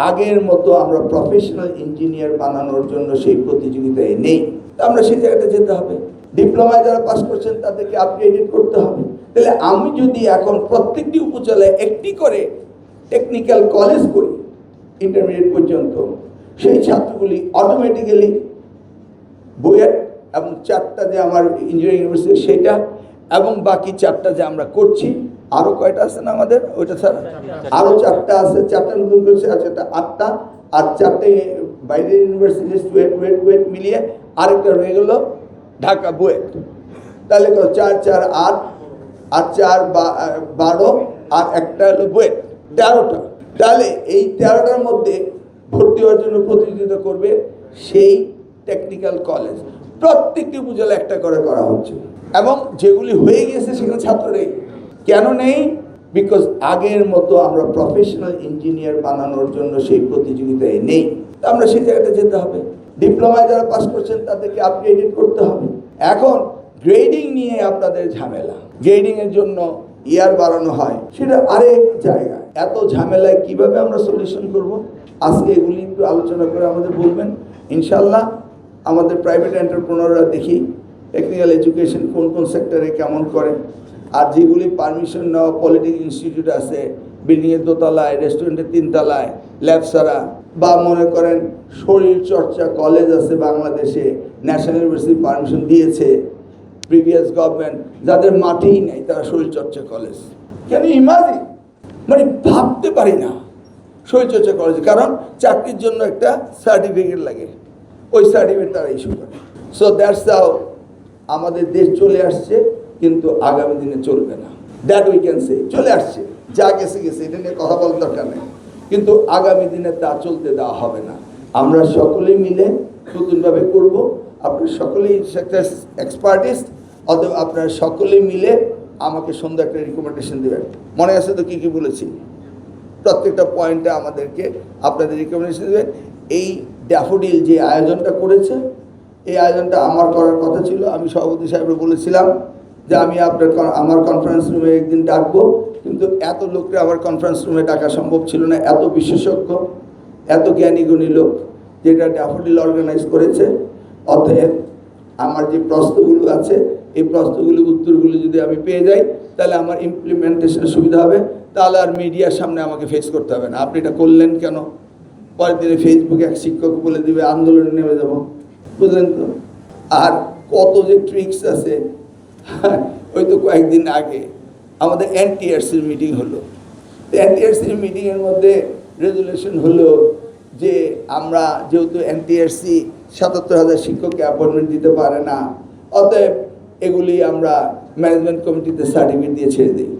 আগের মতো আমরা প্রফেশনাল ইঞ্জিনিয়ার বানানোর জন্য সেই প্রতিযোগিতায় নেই। আমরা সেই জায়গাটা যেতে হবে। ডিপ্লোমায় যারা পাস করছেন তাদেরকে আপগ্রেডেড করতে হবে। তাহলে আমি যদি এখন প্রত্যেকটি উপজেলায় একটি করে টেকনিক্যাল কলেজ করি ইন্টারমিডিয়েট পর্যন্ত, সেই ছাত্রগুলি অটোমেটিক্যালি বুয়েট এবং 4টা যে আমার ইঞ্জিনিয়ারিং ইউনিভার্সিটি সেটা এবং বাকি 4টা যে আমরা করছি, আরও কয়টা আছে না আমাদের ওইটা ছাড়া আরও 4টা আছে, 4টা নতুন করছে, আছে এটা 8টা, আর 4টে বাইরের ইউনিভার্সিটি ওয়েট মিলিয়ে আরেকটা রয়ে গেল ঢাকা বুয়েট। তাহলে 4 4 8 আর 4 12 আর একটা হলো বুয়েট, 13টা। তাহলে এই 13টার মধ্যে ভর্তি হওয়ার জন্য প্রতিযোগিতা করবে সেই টেকনিক্যাল কলেজ প্রত্যেকটি উপজেলা একটা করে করা হচ্ছে। এবং যেগুলি হয়ে গেছে সেখানে ছাত্র নেই। কেন নেই? বিকজ আগের মতো আমরা প্রফেশনাল ইঞ্জিনিয়ার বানানোর জন্য সেই প্রতিযোগিতায় নেই। আমরা সেই জায়গাটা যেতে হবে। ডিপ্লোমায় যারা পাস করছেন তাদেরকে আপগ্রেডেড করতে হবে। এখন গ্রেডিং নিয়ে আপনাদের ঝামেলা, গ্রেডিংয়ের জন্য ইয়ার বাড়ানো হয়, সেটা আরেক জায়গা। এত ঝামেলায় কিভাবে আমরা সলিউশন করব, আজকে এগুলি একটু আলোচনা করে আমাদের বলবেন। ইনশাল্লাহ আমাদের প্রাইভেট এন্টারপ্রেনাররা দেখি টেকনিক্যাল এডুকেশন কোন কোন সেক্টরে কেমন করে, আর যেগুলি পারমিশন নেওয়া পলিটেকনিক ইনস্টিটিউট আছে বিল্ডিংয়ের দোতলায়, রেস্টুরেন্টের 3 তলায়, ল্যাব ছাড়া, বা মনে করেন শরীর চর্চা কলেজ আছে বাংলাদেশে, ন্যাশনাল ইউনিভার্সিটি পারমিশন দিয়েছে প্রিভিয়াস গভর্নমেন্ট, যাদের মাঠেই নেই তারা শরীরচর্চা কলেজ। কেন ইমাজিন, মানে ভাবতে পারি না শরীরচর্চা কলেজ, কারণ চাকরির জন্য একটা সার্টিফিকেট লাগে, ওই সার্টিফিকেট তারা ইস্যু করে। সো দ্যাটস হাউ আমাদের দেশ চলে আসছে, কিন্তু আগামী দিনে চলবে না। দ্যাট উই ক্যান সে, চলে আসছে, যা গেছে গেছে, এটা নিয়ে কথা বলার দরকার নেই, কিন্তু আগামী দিনে তা চলতে দেওয়া হবে না। আমরা সকলেই মিলে নতুনভাবে করব। আপনারা সকলেই সেক্টর এক্সপার্টিস্ট, অথবা আপনারা সকলেই মিলে আমাকে সুন্দর একটা রিকমেন্ডেশন দেবেন। মনে আছে তো কী কী বলেছি? প্রত্যেকটা পয়েন্টে আমাদেরকে আপনাদের রিকমেন্ডেশন দেবেন। এই ড্যাফোডিল যে আয়োজনটা করেছে, এই আয়োজনটা আমার করার কথা ছিল। আমি সভাপতি সাহেবকে বলেছিলাম যে আমি আমার কনফারেন্স রুমে একদিন ডাকবো, কিন্তু এত লোককে আমার কনফারেন্স রুমে ডাকা সম্ভব ছিল না। এত বিশেষজ্ঞ, এত জ্ঞানীগুণী লোক যেটা ড্যাফোডিল অর্গানাইজ করেছে। অতএব আমার যে প্রশ্নগুলো আছে, এই প্রশ্নগুলি উত্তরগুলি যদি আমি পেয়ে যাই, তাহলে আমার ইমপ্লিমেন্টেশনের সুবিধা হবে। তাহলে আর মিডিয়ার সামনে আমাকে ফেস করতে হবে না, আপনি এটা করলেন কেন, পরের দিনে ফেসবুকে এক শিক্ষক বলে দিবে, আন্দোলনে নেমে যাব, বুঝলেন তো? আর কত যে ট্রিক্স আছে। ওই তো কয়েকদিন আগে আমাদের এনটিআরসির মিটিং হলো। এনটিআরসির মিটিংয়ের মধ্যে রেজুলেশন হলো যে আমরা যেহেতু এনটিআরসি ৭৭,০০০ শিক্ষককে অ্যাপয়েন্টমেন্ট দিতে পারে না, অতএব এগুলি আমরা ম্যানেজমেন্ট কমিটিতে সার্টিফিকেট দিয়ে ছেড়ে দিই।